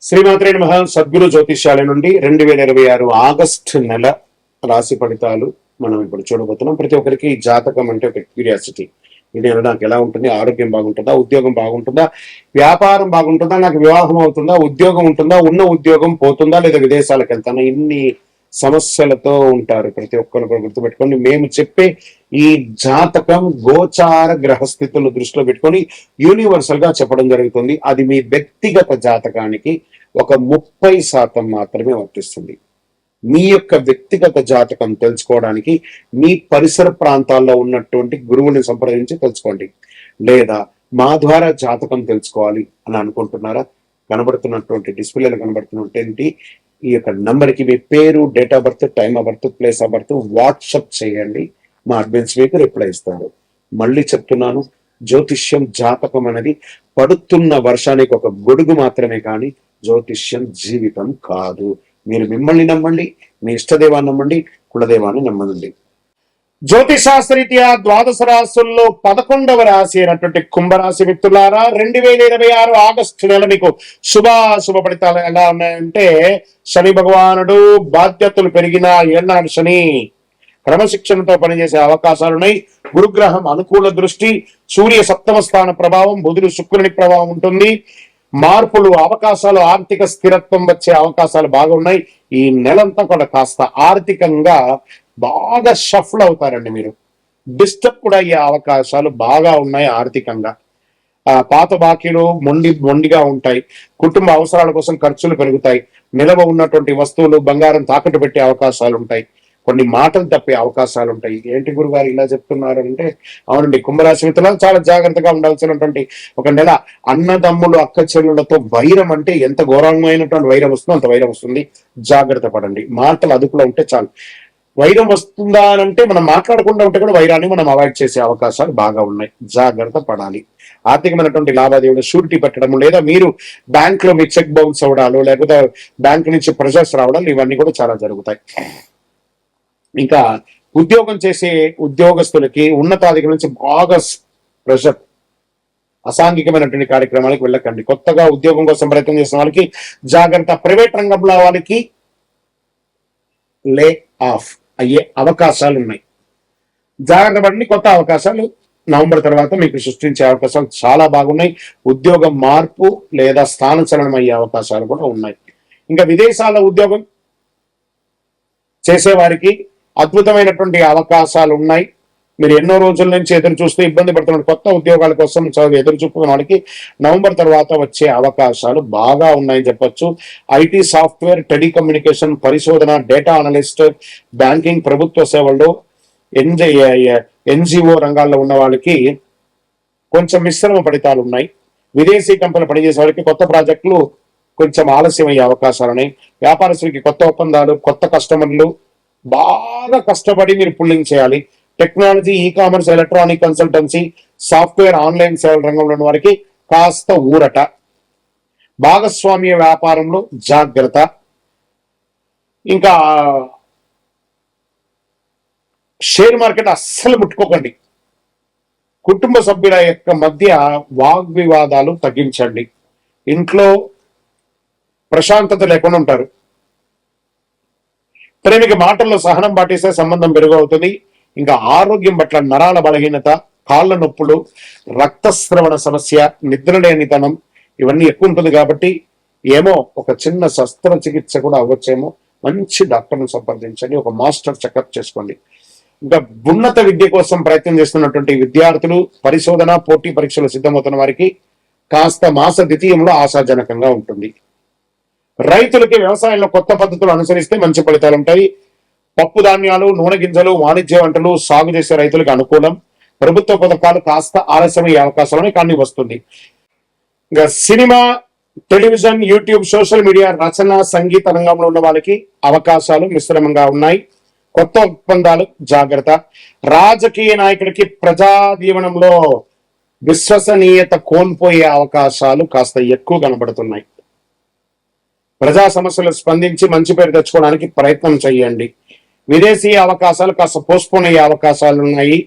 శ్రీమాత్రే నమః. సద్గురు జ్యోతిష్యాల నుండి 2026 ఆగస్టు నెల రాశి ఫలితాలు మనం ఇప్పుడు చూడబోతున్నాం. ప్రతి ఒక్కరికి జాతకం అంటే ఒక క్యూరియాసిటీ. ఈ నెల నాకు ఎలా ఉంటుంది, ఆరోగ్యం బాగుంటుందా, ఉద్యోగం బాగుంటుందా, వ్యాపారం బాగుంటుందా, నాకు వివాహం అవుతుందా, ఉద్యోగం ఉంటుందా, ఉన్న ఉద్యోగం పోతుందా, లేదా విదేశాలకు వెళ్తానా, ఇన్ని సమస్యలతో ఉంటారు. ప్రతి ఒక్కరు గుర్తుపెట్టుకొని మేము చెప్పే ఈ జాతకం గోచార గ్రహస్థితులు దృష్టిలో పెట్టుకొని యూనివర్సల్ గా చెప్పడం జరుగుతుంది. అది మీ వ్యక్తిగత జాతకానికి ఒక 30% మాత్రమే వర్తిస్తుంది. మీ యొక్క వ్యక్తిగత జాతకం తెలుసుకోవడానికి మీ పరిసర ప్రాంతాల్లో ఉన్నటువంటి గురువుని సంప్రదించి తెలుసుకోండి. లేదా మా ద్వారా జాతకం తెలుసుకోవాలి అని అనుకుంటున్నారా? కనబడుతున్నటువంటి డిస్ప్లేలో కనబడుతున్నటువంటి ఈ యొక్క నంబర్కి మీ పేరు, date of birth, time of birth, place of birth WhatsApp చేయండి. మా అడ్మిన్స్ మీకు రిప్లై ఇస్తారు. మళ్ళీ చెప్తున్నాను, జ్యోతిష్యం జాతకం అనేది పడుతున్న వర్షానికి ఒక గొడుగు మాత్రమే, కానీ జ్యోతిష్యం జీవితం కాదు. మీరు మిమ్మల్ని నమ్మండి, మీ ఇష్టదేవాన్ని నమ్మండి, కులదేవాన్ని నమ్మండి. జ్యోతిశాస్త్రరీత్యా ద్వాదశ రాశుల్లో 11వ రాశి అయినటువంటి కుంభరాశి మిత్రులారా, 2026 ఆగస్టు నెల మీకు శుభ ఫలితాలు ఎలా ఉన్నాయంటే, శని భగవానుడు బాధ్యతలు పెరిగిన ఏళ్ళనాడు శని క్రమశిక్షణతో పనిచేసే అవకాశాలున్నాయి. గురుగ్రహం అనుకూల దృష్టి, సూర్య సప్తమ స్థాన ప్రభావం, బుధుడు శుక్రుని ప్రభావం ఉంటుంది. మార్పులు, అవకాశాలు, ఆర్థిక స్థిరత్వం వచ్చే అవకాశాలు బాగున్నాయి. ఈ నెలంతా కూడా కాస్త ఆర్థికంగా బాగా షఫ్ల్ అవుతారండి. మీరు డిస్టర్బ్ కూడా అయ్యే అవకాశాలు బాగా ఉన్నాయి. ఆర్థికంగా పాత బాకీలు మొండిగా ఉంటాయి. కుటుంబ అవసరాల కోసం ఖర్చులు పెరుగుతాయి. నిలవ ఉన్నటువంటి వస్తువులు, బంగారం తాకట్టు పెట్టే అవకాశాలు ఉంటాయి. కొన్ని మాటలు తప్పే అవకాశాలు ఉంటాయి. ఏంటి గురుగారు ఇలా చెప్తున్నారు అంటే, అవునండి, కుంభరాశి మిత్రులు చాలా జాగ్రత్తగా ఉండాల్సినటువంటి ఒక నెల. అన్నదమ్ములు, అక్క చెల్లెలతో వైరం అంటే ఎంత ఘోరమైనటువంటి వైరం వస్తుందో అంత వైరం వస్తుంది. జాగ్రత్త పడండి. మాటలు అదుపులో ఉంటే చాలు. వైరం వస్తుందా అని అంటే, మనం మాట్లాడకుండా ఉంటే కూడా వైరాన్ని మనం అవాయిడ్ చేసే అవకాశాలు బాగా ఉన్నాయి. జాగ్రత్త పడాలి. ఆర్థికమైనటువంటి లావాదేవీలు షూరిటీ పెట్టడం, లేదా మీరు బ్యాంక్ లో మీ చెక్ బౌన్స్ అవ్వడాలు, లేకపోతే బ్యాంక్ నుంచి ప్రెషర్స్ రావడాలు, ఇవన్నీ కూడా చాలా జరుగుతాయి. ఇంకా ఉద్యోగం చేసే ఉద్యోగస్తులకి ఉన్నతాధికారుల నుంచి బాగా ప్రెషర్. అసాంఘికమైనటువంటి కార్యక్రమాలకు వెళ్ళకండి. కొత్తగా ఉద్యోగం కోసం ప్రయత్నం చేసిన వాళ్ళకి జాగ్రత్త. ప్రైవేట్ రంగంలో వాళ్ళకి లే ఆఫ్ అయ్యే అవకాశాలు ఉన్నాయి. జాగ్రత్త పడండి. కొత్త అవకాశాలు నవంబర్ తర్వాత మీకు సృష్టించే అవకాశాలు చాలా బాగున్నాయి. ఉద్యోగం మార్పు లేదా స్థానచలనం అయ్యే అవకాశాలు కూడా ఉన్నాయి. ఇంకా విదేశాల ఉద్యోగం చేసేవారికి అద్భుతమైనటువంటి అవకాశాలు ఉన్నాయి. మీరు ఎన్నో రోజుల నుంచి ఎదురు చూస్తూ ఇబ్బంది పడుతున్న కొత్త ఉద్యోగాల కోసం ఎదురు చూపుకున్న వాళ్ళకి నవంబర్ తర్వాత వచ్చే అవకాశాలు బాగా ఉన్నాయని చెప్పొచ్చు. ఐటీ, సాఫ్ట్వేర్, టెలికమ్యూనికేషన్, పరిశోధన, డేటా అనలిస్ట్, బ్యాంకింగ్, ప్రభుత్వ సేవల్లో, ఎన్జిఓ రంగాల్లో ఉన్న వాళ్ళకి కొంచెం మిశ్రమ ఫలితాలు ఉన్నాయి. విదేశీ కంపెనీలు పనిచేసే వాళ్ళకి కొత్త ప్రాజెక్టులు కొంచెం ఆలస్యం అయ్యే అవకాశాలు ఉన్నాయి. వ్యాపారస్తులకి కొత్త ఒప్పందాలు, కొత్త కస్టమర్లు, బాగా కష్టపడి మీరు పుల్లింగ్ చేయాలి. Technology, e commerce, electronic consultancy, software, online సేవల రంగంలో ఉన్న వారికి కాస్త ఊరట. భాగస్వామ్య వ్యాపారంలో జాగ్రత్త. ఇంకా షేర్ మార్కెట్ అస్సలు ముట్టుకోకండి. కుటుంబ సభ్యుల యొక్క మధ్య వాగ్వివాదాలు తగ్గించండి. ఇంట్లో ప్రశాంతత లేకుండా ఉంటారు. ప్రేమిక మాటల్లో సహనం పాటిస్తే సంబంధం మెరుగవుతుంది. ఇంకా ఆరోగ్యం పట్ల నరాల బలహీనత, కాళ్ళ నొప్పులు, రక్తస్రవణ సమస్య, నిద్రలేనితనం ఇవన్నీ ఎక్కువ ఉంటుంది. కాబట్టి ఏమో ఒక చిన్న శస్త్రచికిత్స కూడా అవ్వచ్చేమో. మంచి డాక్టర్ను సంప్రదించండి. ఒక మాస్టర్ చెకప్ చేసుకోండి. ఇంకా ఉన్నత విద్య కోసం ప్రయత్నం చేస్తున్నటువంటి విద్యార్థులు, పరిశోధన, పోటీ పరీక్షలు సిద్ధమవుతున్న వారికి కాస్త మాస ద్వితీయంలో ఆశాజనకంగా ఉంటుంది. రైతులకి వ్యవసాయంలో కొత్త పద్ధతులు అనుసరిస్తే మంచి ఫలితాలు ఉంటాయి. పప్పు ధాన్యాలు, నూనె గింజలు, వాణిజ్య వంటలు సాగు చేసే రైతులకు అనుకూలం. ప్రభుత్వ పథకాలు కాస్త ఆలస్యమయ్యే అవకాశాలను కానీ వస్తుంది. ఇంకా cinema, television, YouTube, social media, రచన, సంగీత రంగంలో ఉన్న వాళ్ళకి అవకాశాలు మిశ్రమంగా ఉన్నాయి. కొత్త ఒప్పందాలు జాగ్రత్త. రాజకీయ నాయకుడికి ప్రజా జీవనంలో విశ్వసనీయత కోల్పోయే అవకాశాలు కాస్త ఎక్కువ కనబడుతున్నాయి. ప్రజా సమస్యలు స్పందించి మంచి పేరు తెచ్చుకోవడానికి ప్రయత్నం చేయండి. విదేశీ అవకాశాలు కాస్త పోస్ట్పోన్ అయ్యే అవకాశాలు ఉన్నాయి.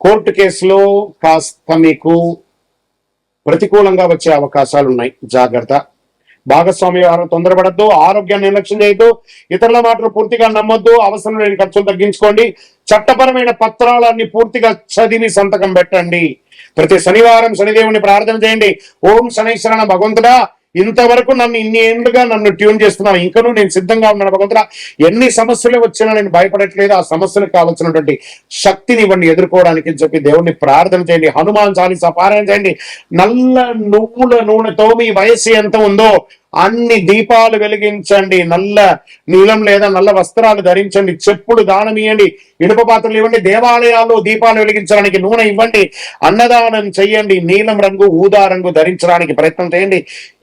కోర్టు కేసులో కాస్త మీకు ప్రతికూలంగా వచ్చే అవకాశాలు ఉన్నాయి. జాగ్రత్త. భాగస్వామి వ్యవహారం తొందరపడద్దు, ఆరోగ్యాన్ని నిర్లక్ష్యం చేయొద్దు, ఇతరుల మాటలు పూర్తిగా నమ్మొద్దు, అవసరం లేని ఖర్చులు తగ్గించుకోండి, చట్టపరమైన పత్రాలన్నీ పూర్తిగా చదివి సంతకం పెట్టండి. ప్రతి శనివారం శనిదేవుని ప్రార్థన చేయండి. ఓం శనైశ్వరణ భగవంతుడా, ఇంతవరకు నన్ను ఇన్ని ఏళ్ళుగా నన్ను ట్యూన్ చేస్తున్నావు, ఇంకనూ నేను సిద్ధంగా ఉన్నాను భగవంతుడా, ఎన్ని సమస్యలు వచ్చినా నేను భయపడట్లేదు, ఆ సమస్యలకు కావాల్సినటువంటి శక్తిని ఇవ్వండి ఎదుర్కోవడానికి అని చెప్పి దేవుణ్ణి ప్రార్థన చేయండి. హనుమాన్ చాలీసా పారాయణ చేయండి. నల్ల నువ్వుల నూనెతో మీ వయస్సు ఎంత ఉందో అన్ని దీపాలు వెలిగించండి, నల్ల నీలం లేదా నల్ల వస్త్రాలు ధరించండి, చెప్పులు దానం ఇవ్వండి, ఇనుప పాత్రలు ఇవ్వండి, దేవాలయాల్లో దీపాలు వెలిగించడానికి నూనె ఇవ్వండి, అన్నదానం చెయ్యండి, నీలం రంగు ఊదా రంగు ధరించడానికి ప్రయత్నం చేయండి.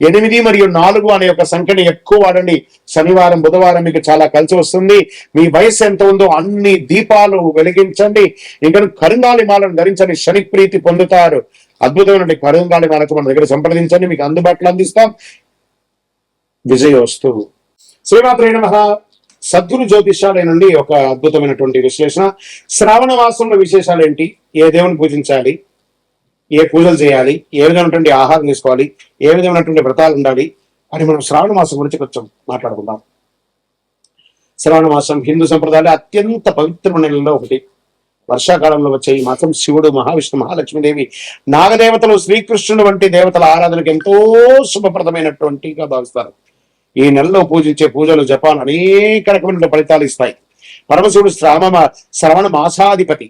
8 మరియు 4 అనే ఒక సంఖ్యని ఎక్కువ వాడండి. శనివారం బుధవారం మీకు చాలా కలిసి వస్తుంది. మీ వయసు ఎంత ఉందో అన్ని దీపాలు వెలిగించండి. ఇంకా కరుంగాలి మాలను ధరించండి, శని ప్రీతి పొందుతారు. అద్భుతమైన కరుంగాలి మాలకు మన దగ్గర సంప్రదించండి, మీకు అందుబాటులో అందిస్తాం. విజయోస్తు. శ్రీమాత్రే నమః. సద్గురు జ్యోతిష్యాలయ నుండి ఒక అద్భుతమైనటువంటి విశ్లేషణ. శ్రావణ మాసంలో విశేషాలు ఏంటి, ఏ దేవుని పూజించాలి, ఏ పూజలు చేయాలి, ఏ విధమైనటువంటి ఆహారం తీసుకోవాలి, ఏ విధమైనటువంటి వ్రతాలు ఉండాలి అని మనం శ్రావణ మాసం గురించి కొంచెం మాట్లాడుకుందాం. శ్రావణ మాసం హిందూ సంప్రదాయంలో అత్యంత పవిత్రమైన నెలలో ఒకటి. వర్షాకాలంలో వచ్చే ఈ మాసం శివుడు, మహావిష్ణు, మహాలక్ష్మీదేవి, నాగదేవతలు, శ్రీకృష్ణుడు వంటి దేవతల ఆరాధనకు ఎంతో శుభప్రదమైనటువంటిగా భావిస్తారు. ఈ నెలలో పూజించే పూజలు జపాలు అనేక రకమైన ఫలితాలు ఇస్తాయి. పరమశివుడు శ్రవణ మాసాధిపతి.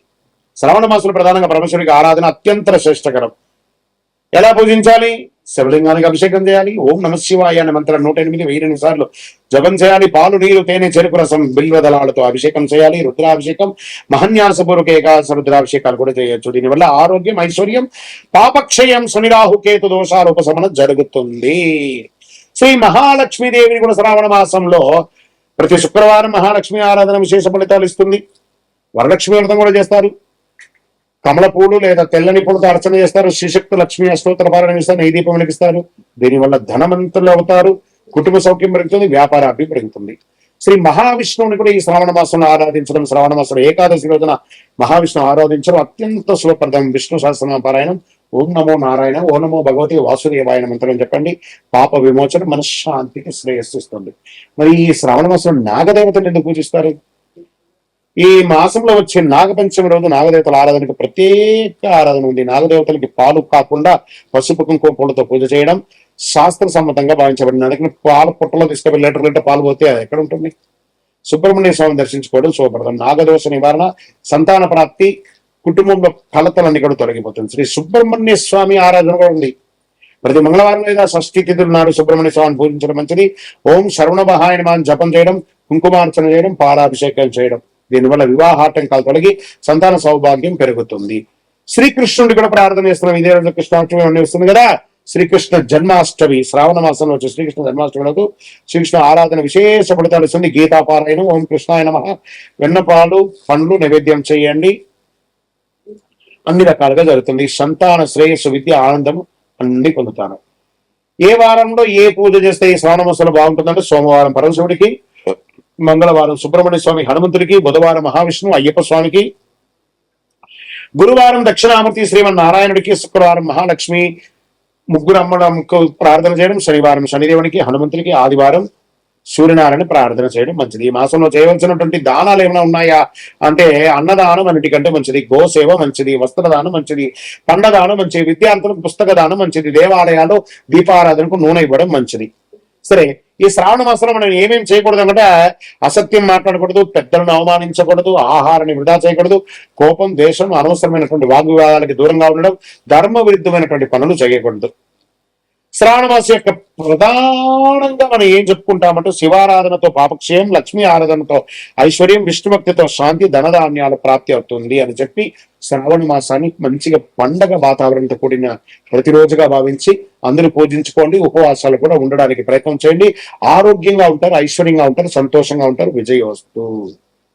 శ్రవణ మాసంలో ప్రధానంగా పరమశివుడికి ఆరాధన అత్యంత శ్రేష్టకరం. ఎలా పూజించాలి? శివలింగానికి అభిషేకం చేయాలి. ఓం నమ శివాయ అనే మంత్రం 108 1000 సార్లు జపం చేయాలి. పాలు, నీరు, తేనె, చెరుకు రసం, బిల్వదళాలతో అభిషేకం చేయాలి. రుద్రాభిషేకం, మహన్యాసపూర్వక ఏకాదశ రుద్రాభిషేకాలు కూడా చేయొచ్చు. దీనివల్ల ఆరోగ్యం, ఐశ్వర్యం, పాపక్షయం, శనిరాహు కేతు దోషాల ఉపశమనం జరుగుతుంది. శ్రీ మహాలక్ష్మీదేవిని కూడా శ్రావణ మాసంలో ప్రతి శుక్రవారం మహాలక్ష్మి ఆరాధన విశేష ఫలితాలు ఇస్తుంది. వరలక్ష్మి వ్రతం కూడా చేస్తారు. కమల పూలు లేదా తెల్లని పూలతో అర్చన చేస్తారు. శ్రీశక్తి లక్ష్మి అష్టోత్తర పారాయణ చేస్తారు. నెయ్యి దీపం వెలిగిస్తారు. దీనివల్ల ధనవంతులు అవుతారు, కుటుంబ సౌఖ్యం పెరుగుతుంది, వ్యాపార అభివృద్ధి పెరుగుతుంది. శ్రీ మహావిష్ణువుని కూడా ఈ శ్రావణ మాసంలో ఆరాధించడం, శ్రావణ మాసంలో ఏకాదశి రోజున మహావిష్ణువు ఆరాధించడం అత్యంత శుభప్రదం. విష్ణు సహస్రనామ పారాయణం, ఓం నమో నారాయణ, ఓం నమో భగవతి వాసుదేవాయన మంత్రం చెప్పండి. పాప విమోచన, మనశ్శాంతికి శ్రేయస్సుస్తుంది. మరి ఈ శ్రావణ మాసంలో నాగదేవతలు ఎందుకు పూజిస్తారు? ఈ మాసంలో వచ్చే నాగపంచమి రోజు నాగదేవతల ఆరాధనకు ప్రత్యేక ఆరాధన ఉంది. నాగదేవతలకి పాలు కాకుండా పసుపు కుంకుమ పూలతో పూజ చేయడం శాస్త్ర సమ్మతంగా భావించబడింది. అందుకని పాలు పుట్టలో తీసుకెళ్ళి లీటర్ పాలు పోతే అది ఎక్కడ ఉంటుంది? సుబ్రహ్మణ్య స్వామిని దర్శించుకోవడం శుభప్రదం. నాగదోష నివారణ, సంతాన ప్రాప్తి, కుటుంబంలో కలతలన్నీ కూడా తొలగిపోతుంది. శ్రీ సుబ్రహ్మణ్య స్వామి ఆరాధన కూడా ఉంది. ప్రతి మంగళవారం లేదా షష్ఠి తిథుల నాడు సుబ్రహ్మణ్య స్వామిని పూజించడం మంచిది. ఓం శరవణమహాయ నమః జపం చేయడం, కుంకుమార్చన చేయడం, పాలాభిషేకం చేయడం. దీనివల్ల వివాహాటంకాలు తొలగి సంతాన సౌభాగ్యం పెరుగుతుంది. శ్రీకృష్ణుడి కూడా ప్రార్థన చేస్తున్నాం. ఇదే రోజు కృష్ణాష్టమి అన్నీ వస్తుంది కదా. శ్రీకృష్ణ జన్మాష్టమి, శ్రావణ మాసంలో వచ్చే శ్రీకృష్ణ జన్మాష్టమి రోజు శ్రీకృష్ణ ఆరాధన విశేష ఫలితాలు ఇస్తుంది. గీతాపారాయణం, ఓం కృష్ణాయ నమః, వెన్నపాలు, పండ్లు నైవేద్యం చేయండి. అన్ని రకాలుగా జరుగుతుంది. సంతాన శ్రేయస్సు, విద్య, ఆనందం అన్ని పొందుతాను. ఏ వారంలో ఏ పూజ చేస్తే ఈ శ్రావణ మాసంలో బాగుంటుందంటే సోమవారం పరమశివుడికి, మంగళవారం సుబ్రహ్మణ్య స్వామి హనుమంతుడికి, బుధవారం మహావిష్ణువు అయ్యప్ప స్వామికి, గురువారం దక్షిణామూర్తి శ్రీమన్నారాయణుడికి, శుక్రవారం మహాలక్ష్మి ముగ్గురు అమ్మకు ప్రార్థన చేయడం, శనివారం శనిదేవునికి, హనుమంతుడికి, ఆదివారం సూర్యనారాయణ ప్రార్థన చేయడం మంచిది. ఈ మాసంలో చేయవలసినటువంటి దానాలు ఏమైనా ఉన్నాయా అంటే అన్నదానం అన్నిటికంటే మంచిది, గోసేవ మంచిది, వస్త్రదానం మంచిది, పండదానం మంచిది, విద్యార్థులకు పుస్తక దానం మంచిది, దేవాలయాల్లో దీపారాధనకు నూనె ఇవ్వడం మంచిది. సరే, ఈ శ్రావణ మాసంలో మనం ఏమేమి చేయకూడదు అంటే అసత్యం మాట్లాడకూడదు, పెద్దలను అవమానించకూడదు, ఆహారాన్ని వృధా చేయకూడదు, కోపం, ద్వేషం, అనవసరమైనటువంటి వాగ్వివాదాలకి దూరంగా ఉండడం, ధర్మ విరుద్ధమైనటువంటి పనులు చేయకూడదు. శ్రావణ మాసం యొక్క ప్రధానంగా మనం ఏం చెప్పుకుంటామంటే శివారాధనతో పాపక్షయం, లక్ష్మీ ఆరాధనతో ఐశ్వర్యం, విష్ణుభక్తితో శాంతి, ధనధాన్యాల ప్రాప్తి అవుతుంది అని చెప్పి శ్రావణ మాసాన్ని మంచిగా పండగ వాతావరణంతో కూడిన ప్రతిరోజుగా భావించి అందరూ పూజించుకోండి. ఉపవాసాలు కూడా ఉండడానికి ప్రయత్నం చేయండి. ఆరోగ్యంగా ఉంటారు, ఐశ్వర్యంగా ఉంటారు, సంతోషంగా ఉంటారు. విజయోస్తు.